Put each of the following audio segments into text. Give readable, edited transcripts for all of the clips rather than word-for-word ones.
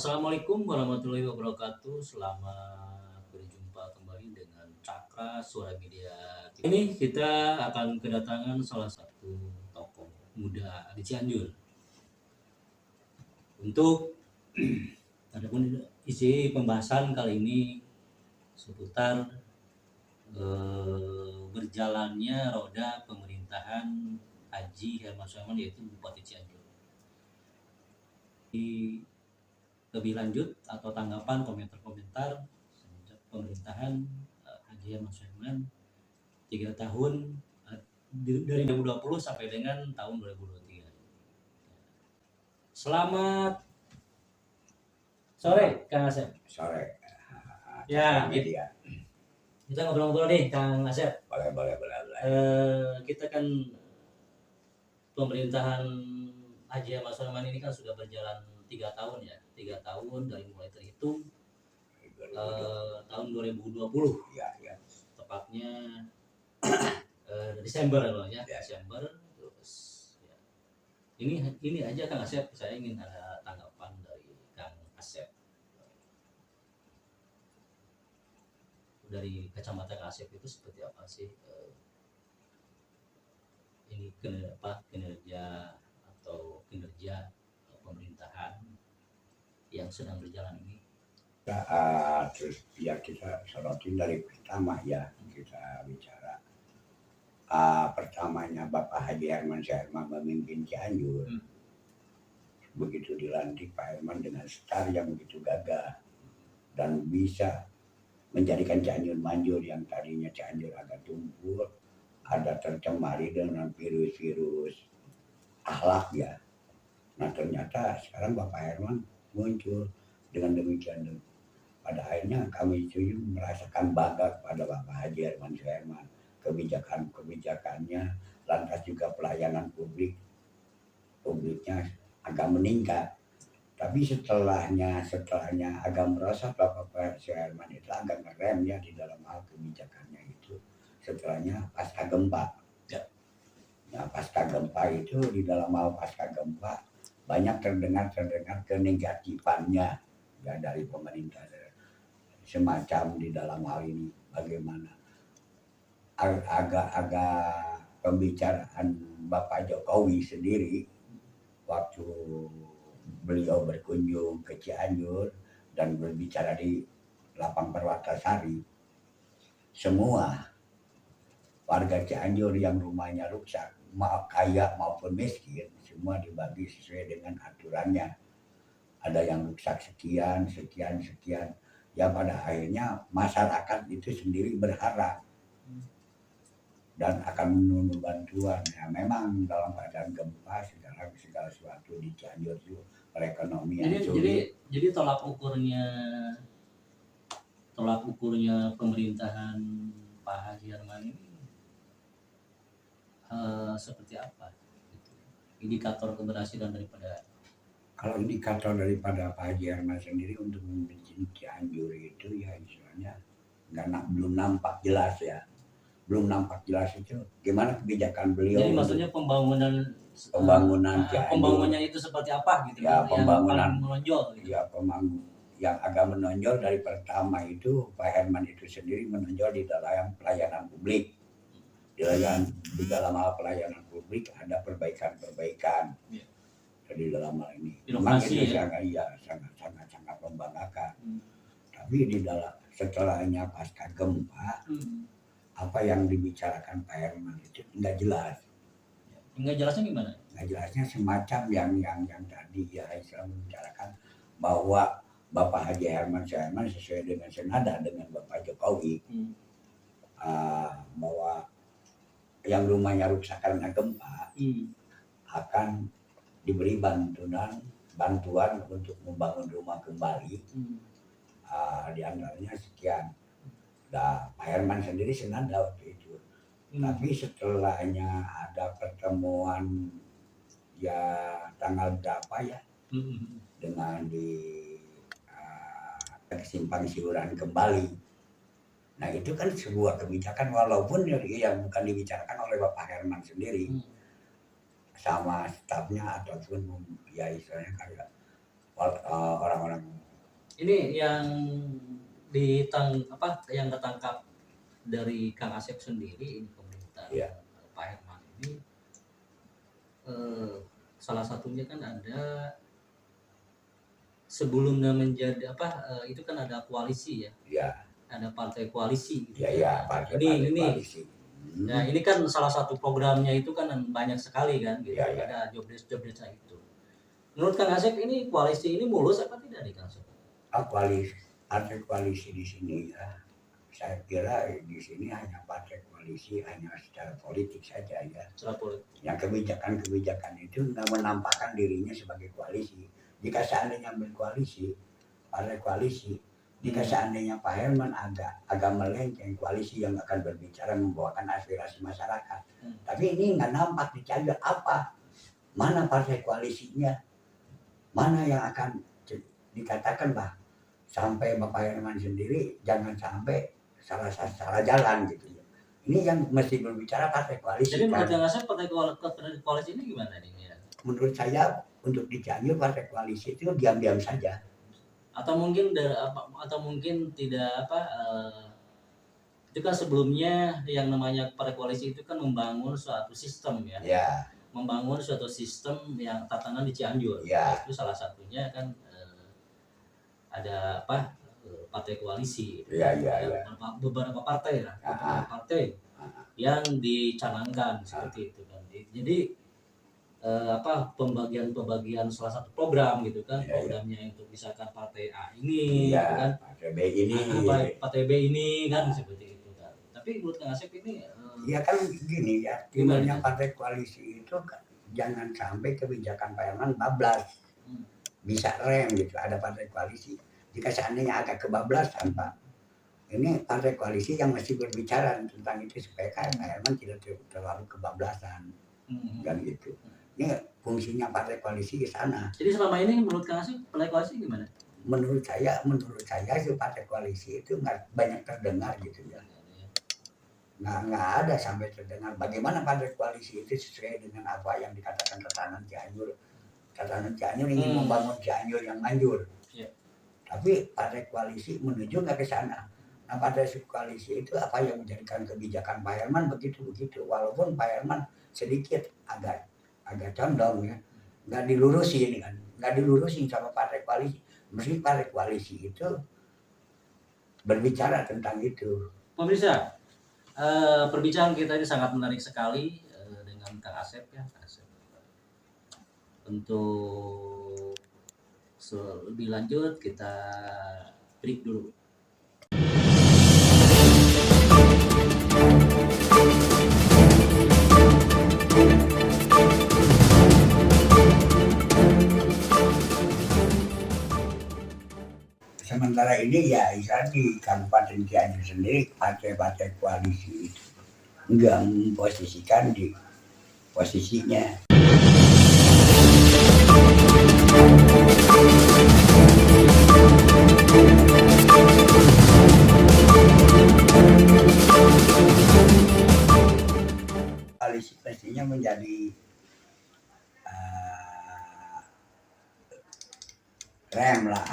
Assalamualaikum warahmatullahi wabarakatuh. Selamat berjumpa kembali dengan Cakra Suara Media. Ini kita akan kedatangan salah satu tokoh muda di Cianjur. Untuk adapun isi pembahasan kali ini seputar berjalannya roda pemerintahan Haji Herman Suherman, yaitu Bupati Cianjur. Lebih lanjut atau tanggapan komentar-komentar semenjak pemerintahan Haji Herman Suherman 3 tahun dari 2020 sampai dengan tahun 2023. Selamat sore Kang Asep. Sore. Ya, Media. kita ngobrol-ngobrol nih Kang Asep. Boleh. Kita kan pemerintahan Haji Herman Suherman ini kan sudah berjalan 3 tahun ya. 3 tahun dari mulai terhitung tahun 2020. Ya. Tepatnya Desember ya. Desember. Terus ya. Ini aja Kang Asep, saya ingin ada tanggapan dari Kang Asep. Dari kacamata Kang Asep itu seperti apa sih ini kinerja atau kinerja pemerintahan yang sedang berjalan ini? Terus ya kita sorotin dari pertama ya, kita bicara pertamanya Bapak Haji Herman Suherman memimpin Cianjur. Begitu dilantik Pak Herman dengan star yang begitu gagah dan bisa menjadikan Cianjur manjur yang tadinya Cianjur agak tumpul, ada tercemari dengan virus-virus akhlak ya. Nah ternyata sekarang Bapak Herman muncul dengan demikian. Pada akhirnya kami juga merasakan bangga pada Bapak Haji Herman Suherman, kebijakannya, lantas juga pelayanan publiknya agak meningkat. Tapi setelahnya agak merosot Bapak Suherman itu agak ngerem ya di dalam hal kebijakannya itu. Setelahnya pasca gempa. Nah pasca gempa itu di dalam hal pasca gempa banyak terdengar kenegatifannya ya dari pemerintah semacam di dalam hal ini bagaimana agak pembicaraan Bapak Jokowi sendiri waktu beliau berkunjung ke Cianjur dan berbicara di Lapang Perwatasari, semua warga Cianjur yang rumahnya rusak, kaya maupun miskin, semua dibagi sesuai dengan aturannya. Ada yang rusak sekian. Ya pada akhirnya masyarakat itu sendiri berharap dan akan menunggu bantuan. Ya memang dalam keadaan gempa segala sesuatu di Cianjur itu perekonomian sulit. Jadi tolak ukurnya pemerintahan Pak Haji Herman ini seperti apa? Indikator keberhasilan daripada, kalau indikator daripada Pak Haji Herman sendiri untuk memimpin Cianjur itu ya istilahnya belum nampak jelas ya. Belum nampak jelas itu gimana kebijakan beliau. Jadi maksudnya pembangunan Cianjur. Pembangunannya itu seperti apa gitu ya, yang pembangunan menonjol gitu. Ya yang agak menonjol dari pertama itu Pak Herman itu sendiri menonjol di dalam pelayanan publik. Di dalam hal pelayanan publik ada perbaikan. Di dalam hal ini memang itu sangat membanggakan. Tapi di dalam setelahnya pasca gempa apa yang dibicarakan Pak Herman itu nggak jelas. Nggak jelasnya gimana? Nggak jelasnya semacam yang tadi ya Islam membicarakan bahwa Bapak Haji Herman Suherman sesuai dengan senada dengan Bapak Jokowi bahwa yang rumahnya rusak karena gempa akan diberi bantuan untuk membangun rumah kembali. Di antaranya sekian. Nah, Pak Herman sendiri senada waktu itu. Tapi setelahnya ada pertemuan ya tanggal berapa ya dengan di simpang siuran kembali. Nah itu kan sebuah kebijakan walaupun yang bukan dibicarakan oleh Bapak Herman sendiri sama stafnya ataupun ya istilahnya kayak orang-orang. Ini yang yang ketangkap dari Kang Asep sendiri, ini pemerintah Iya. Pak Herman ini salah satunya kan ada sebelumnya menjadi itu kan ada koalisi ya. Iya. Ada partai koalisi gitu. Iya, partai Ini koalisi. Nah, ini kan salah satu programnya itu kan banyak sekali kan gitu. Iya. Ada job desk itu. Menurut Kang Asep ini koalisi ini mulus apa tidak nih Kang Asep? Partai koalisi di sini ya, saya kira di sini hanya partai koalisi hanya secara politik saja ya. Secara politik. Yang kebijakan itu nggak menampakkan dirinya sebagai koalisi. Jika seandainya berkoalisi, partai koalisi, jika seandainya Pak Herman agak melenceng koalisi yang akan berbicara membawakan aspirasi masyarakat. Tapi ini nggak nampak di Cianjur apa, mana partai koalisinya, mana yang akan dikatakan bah sampai Bapak Herman sendiri jangan sampai salah jalan gitu. Ini yang mesti berbicara partai koalisi. Jadi menurut Kang Asep partai koalisi ini gimana nih? Menurut saya untuk di Cianjur partai koalisi itu diam-diam saja. Atau mungkin tidak itu kan sebelumnya yang namanya partai koalisi itu kan membangun suatu sistem ya. Ya. Membangun suatu sistem yang tatanan di Cianjur. Ya. Itu salah satunya kan ada partai koalisi. Iya. Beberapa partai lah, partai yang dicanangkan seperti itu kan. Jadi pembagian salah satu program gitu kan, programnya untuk misalkan partai A ini, gitu kan, partai B ini, partai B ini kan seperti itu kan. Tapi menurut Kang Asep ini, ya kan gini ya, timnya partai koalisi itu jangan sampai kebijakan Pak Herman bablas, bisa rem gitu. Ada partai koalisi, jika seandainya agak kebablasan Pak, ini partai koalisi yang masih berbicara tentang itu supaya Pak Herman tidak terlalu kebablasan, dan gitu. Ini fungsinya partai koalisi di sana. Jadi selama ini menurut Kang Asep partai koalisi gimana? Menurut saya itu partai koalisi itu nggak banyak terdengar gitu ya. Nggak ada sampai terdengar bagaimana partai koalisi itu sesuai dengan apa yang dikatakan tatanan Cianjur. Tatanan Cianjur ingin membangun Cianjur yang manjur. Tapi partai koalisi menuju nggak ke sana. Nah, partai koalisi itu apa yang menjadikan kebijakan Pak Herman begitu. Walaupun Pak Herman sedikit agak condong ya, nggak dilurusin sama partai koalisi. Mesti partai koalisi itu berbicara tentang itu. Pemirsa, perbincangan kita ini sangat menarik sekali dengan Kang Asep ya. Untuk lebih lanjut kita break dulu. Sementara ini ya di Kabupaten Cianjur sendiri partai-partai koalisi itu enggak memposisikan di posisinya. Koalisi pastinya menjadi rem lah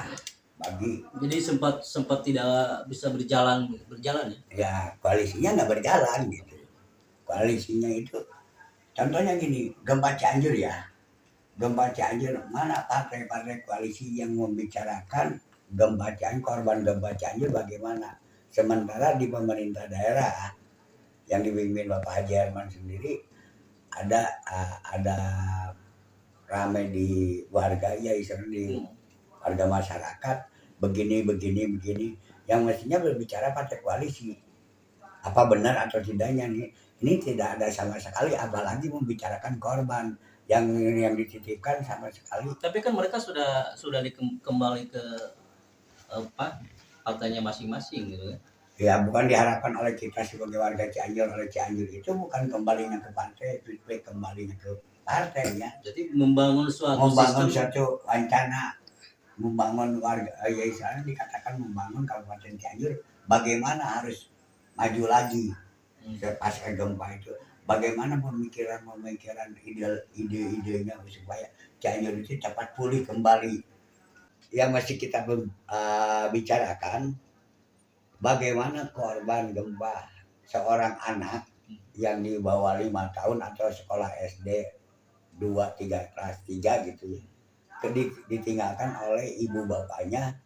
bagi. Jadi sempat tidak bisa berjalan ya? Ya koalisinya nggak berjalan gitu. Koalisinya itu contohnya gini, Gempa Cianjur ya. Gempa Cianjur, mana partai-partai koalisi yang membicarakan Gempa Cianjur, korban Gempa Cianjur bagaimana? Sementara di pemerintah daerah yang dipimpin Bapak Haji Herman sendiri ada ramai di warga ya di warga masyarakat begini yang mestinya berbicara partai koalisi. Apa benar atau tidaknya nih? Ini tidak ada sama sekali, apalagi membicarakan korban yang dititipkan sama sekali. Tapi kan mereka sudah kembali ke partainya masing-masing gitu kan. Ya bukan diharapkan oleh kita sebagai warga Cianjur, itu bukan kembalinya ke partai, itu kembalinya ke partainya. Jadi membangun suatu rencana, membangun warga, ya istilahnya dikatakan membangun Kabupaten Cianjur, bagaimana harus maju lagi pasca gempa itu. Bagaimana pemikiran ide-idenya supaya Cianjur itu cepat pulih kembali yang masih kita bicarakan, bagaimana korban gempa seorang anak yang di bawah 5 tahun atau sekolah SD 2, 3, kelas 3 gitu, ditinggalkan oleh ibu bapaknya.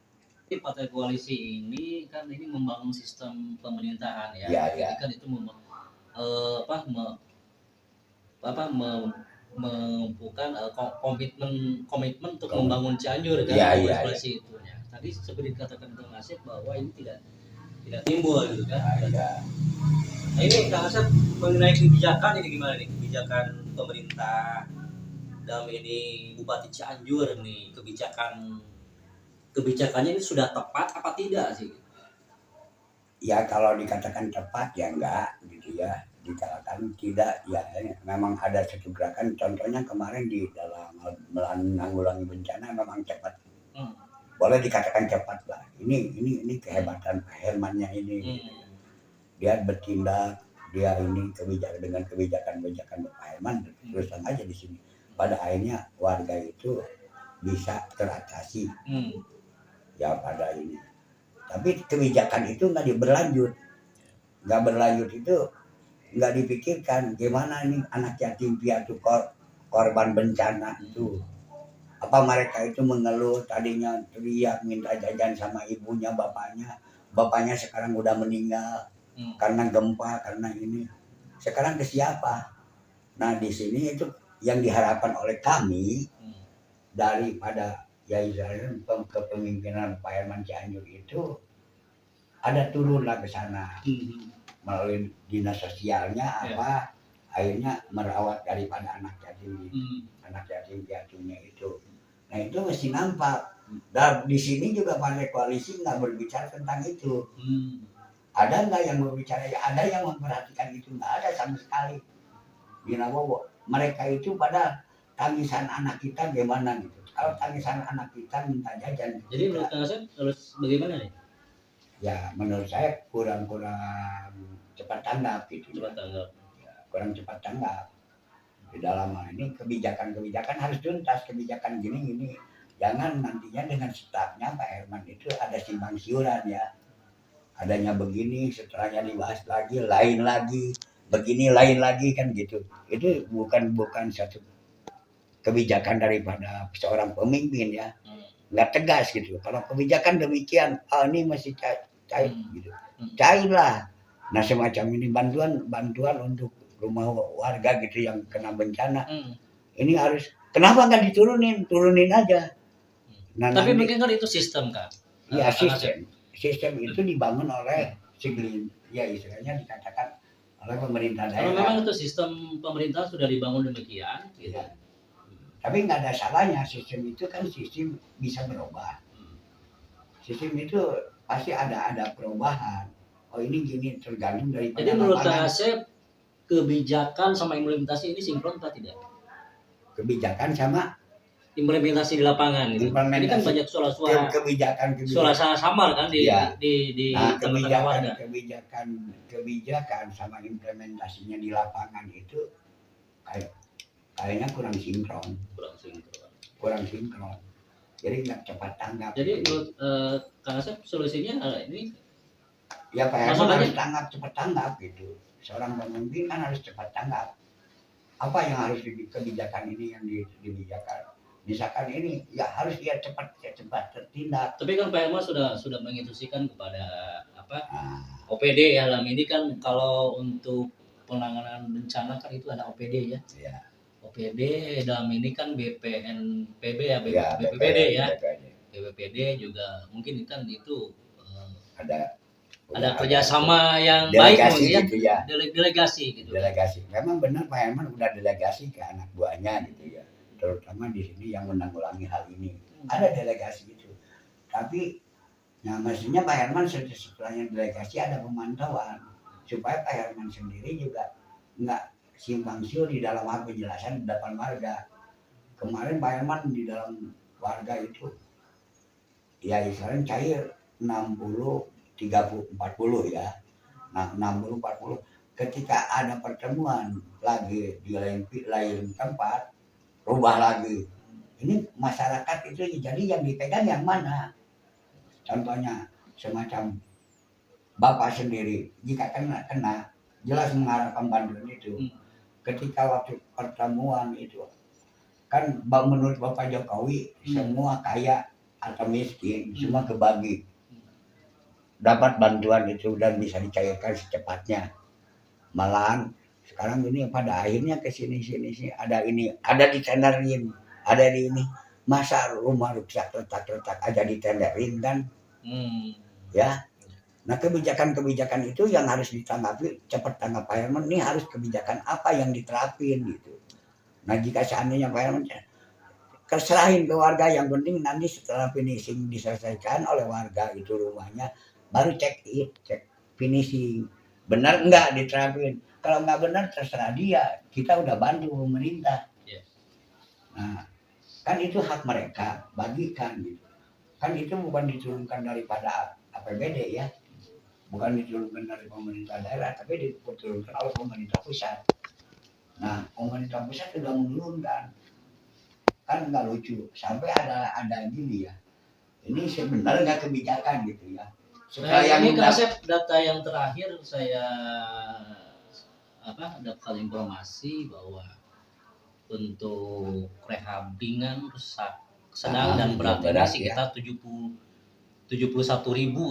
Partai koalisi ini kan ini membangun sistem pemerintahan ya. Ya, Jadi ya. kan itu mengumpulkan komitmen untuk membangun Cianjur kan, Ya, ya, koalisi itu. Ya. Tadi seperti dikatakan Kang Asep bahwa ini tidak timbul gitu kan. Ya. Nah ini Kang Asep mengenai kebijakan ini gimana nih, kebijakan pemerintah dalam ini Bupati Cianjur nih, kebijakannya ini sudah tepat apa tidak sih? Ya kalau dikatakan tepat ya enggak gitu ya, dikatakan tidak ya memang ada satu gerakan, contohnya kemarin di dalam menanggulangi bencana memang cepat. Boleh dikatakan cepat lah. Ini kehebatan Pak Hermannya ini. Dia bertindak, dia ini dengan kebijakan Pak Herman terus aja di sini. Pada akhirnya warga itu bisa teratasi. Ya pada ini. Tapi kebijakan itu nggak berlanjut itu nggak dipikirkan gimana ini anak yatim piatu korban bencana itu, apa mereka itu mengeluh tadinya teriak minta jajan sama ibunya bapaknya sekarang udah meninggal karena gempa, karena ini sekarang ke siapa? Nah di sini itu yang diharapkan oleh kami daripada ya kepemimpinan Pak Herman Cianjur itu ada turunlah ke sana melalui dinas sosialnya apa akhirnya merawat daripada anak yatim piatunya itu. Nah itu mesti nampak. Dan di sini juga partai koalisi nggak berbicara tentang itu. Ada nggak yang berbicara? Ada yang memperhatikan itu? Nggak ada sama sekali. Di Nabowo mereka itu pada tangisan anak kita gimana gitu. Kalau tangisan anak kita minta jajan. Jadi menurut Kang Asep harus bagaimana nih? Ya menurut saya kurang cepat tanggap gitu. Cepat tanggap. Ya, kurang cepat tanggap. Di dalam hal ini kebijakan harus tuntas, kebijakan gini. Jangan nantinya dengan stafnya Pak Herman itu ada simpang siuran ya. Adanya begini, setelahnya dibahas lagi, lain lagi, begini lain lagi kan gitu. Itu bukan satu kebijakan daripada seorang pemimpin ya. Nggak tegas gitu. Kalau kebijakan demikian, ini masih cair gitu. Cairlah. Nah semacam ini bantuan untuk rumah warga gitu yang kena bencana. Ini harus, kenapa nggak turunin aja. Nah, tapi mungkin kan itu sistem kan? Iya sistem itu dibangun oleh ya istilahnya dikatakan oleh pemerintah daerah. Kalau memang itu sistem pemerintah sudah dibangun demikian, gitu. Ya. Tapi nggak ada salahnya, sistem itu kan sistem bisa berubah. Sistem itu pasti ada perubahan. Oh ini gini tergantung dari. Jadi menurut Kang Asep kebijakan sama implementasi ini sinkron atau tidak? Kebijakan sama implementasi di lapangan gitu. Ini kan banyak suara kebijakan samar kan di kebijakan sama implementasinya di lapangan itu kayaknya kurang sinkron. Jadi nggak cepat tanggap. Jadi menurut Kang Asep solusinya ini ya Pak Herman harus cepat tanggap gitu. Seorang pemimpin kan harus cepat tanggap. Apa yang harus kebijakan ini yang dibijakan? Misalkan ini ya harus dia cepat tertindak. Tapi kan Pak Herman sudah menginstruksikan kepada OPD ya, dalam ini kan kalau untuk penanganan bencana kan itu ada OPD ya. OPD dalam ini kan BPNPB ya, BPPD ya. BPPD juga mungkin kan itu ada kerjasama yang baik gitu ya. Delegasi gitu. Memang benar Pak Herman udah delegasi ke anak buahnya gitu ya. Terutama di sini yang menanggulangi hal ini. Ada delegasi itu. Tapi ya mestinya Pak Herman setelahnya delegasi ada pemantauan supaya Pak Herman sendiri juga nggak simpang siur di dalam penjelasan di depan warga. Kemarin Pak Herman di dalam warga itu ya istilahnya cair 60 30 40 ya. Nah 60 40 ketika ada pertemuan lagi di lain tempat rubah lagi Ini masyarakat itu jadi yang dipegang yang mana? Contohnya semacam Bapak sendiri jika kena jelas mengarahkan bantuan itu. Ketika waktu pertemuan itu kan menurut Bapak Jokowi semua kaya atau miskin semua kebagi dapat bantuan itu dan bisa dicairkan secepatnya. Malahan sekarang ini pada akhirnya ke sini ada ini, ada ditenderin, ada di ini. Masa rumah rusak retak aja ditenderin kan? Ya. Nah kebijakan-kebijakan itu yang harus ditanggapi cepat tanggap Pak Herman, ini harus kebijakan apa yang diterapin gitu. Nah jika seandainya Pak Herman keserahin ke warga, yang penting nanti setelah finishing diselesaikan oleh warga itu rumahnya, baru cek finishing benar enggak diterapin. Kalau enggak benar terserah dia, kita udah bantu pemerintah. Nah kan itu hak mereka, bagikan gitu. Kan itu bukan diturunkan daripada APBD ya, bukan diturunkan dari pemerintah daerah, tapi diturunkan oleh pemerintah pusat. Nah pemerintah pusat sudah menurunkan, kan nggak lucu sampai ada gini ya. Ini sebenarnya kebijakan gitu ya. Nah, ini konsep data yang terakhir saya dapat informasi bahwa untuk rehab ringan, rusak sedang dan berat ini sekitar 71.000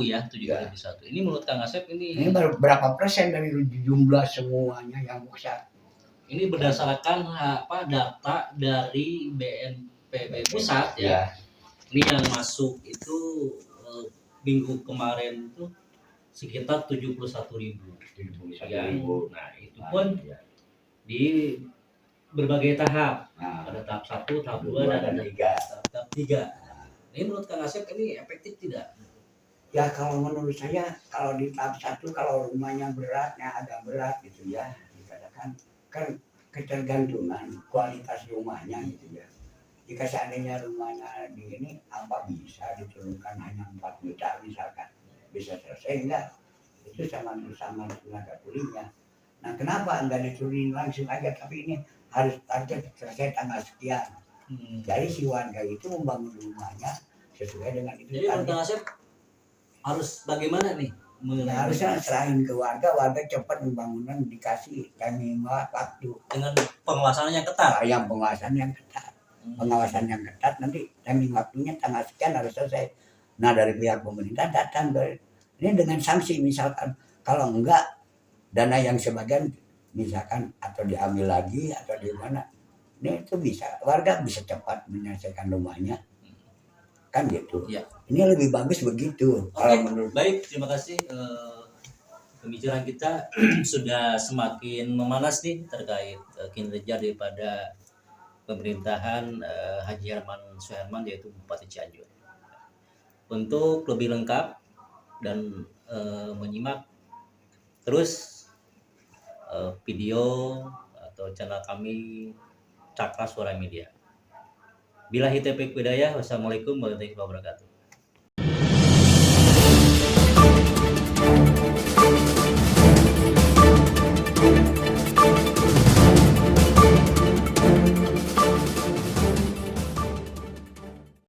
ya, 71. Ini menurut Kang Asep ini berapa persen dari jumlah semuanya yang rusak? Ini berdasarkan data dari BNPB pusat ya. Ini yang masuk itu minggu kemarin itu sekitar 71.000. Ya. Nah, itu pun di berbagai tahap. Ada tahap 1, tahap 2 dan tahap 3. Ini menurut Kang Asep ini efektif tidak? Ya kalau menurut saya kalau di tahap 1 kalau rumahnya beratnya agak berat gitu ya, dikatakan kan ketergantungan kualitas rumahnya gitu ya. Jika seandainya rumahnya di ini apa bisa diturunkan hanya 4 juta misalkan, bisa selesai enggak? Itu sama tenaga kulinya. Nah kenapa enggak diturunin langsung aja, tapi ini harus target selesai tanggal sekian. Jadi si warga itu membangun rumahnya sesuai dengan itu. Jadi Kang Asep harus bagaimana nih? Ya, harusnya serahin ke warga cepat pembangunan dikasih timing waktu dengan pengawasan yang ketat. Yang pengawasan yang ketat. Pengawasan yang ketat nanti timing waktunya tanggal sekian harus selesai. Nah dari pihak pemerintah datang ini dengan sanksi misalkan kalau enggak dana yang sebagian misalkan atau diambil lagi atau di mana, ini itu bisa warga bisa cepat menyelesaikan rumahnya kan gitu ya. Ini lebih bagus begitu. Kalau menurut baik, terima kasih. Pembicaraan kita sudah semakin memanas nih terkait kinerja daripada pemerintahan Haji Herman Suherman yaitu Bupati Cianjur. Untuk lebih lengkap dan menyimak terus video atau channel kami Cakra Suara Media. Billahi taufiq hidayah. Wassalamualaikum warahmatullahi wabarakatuh.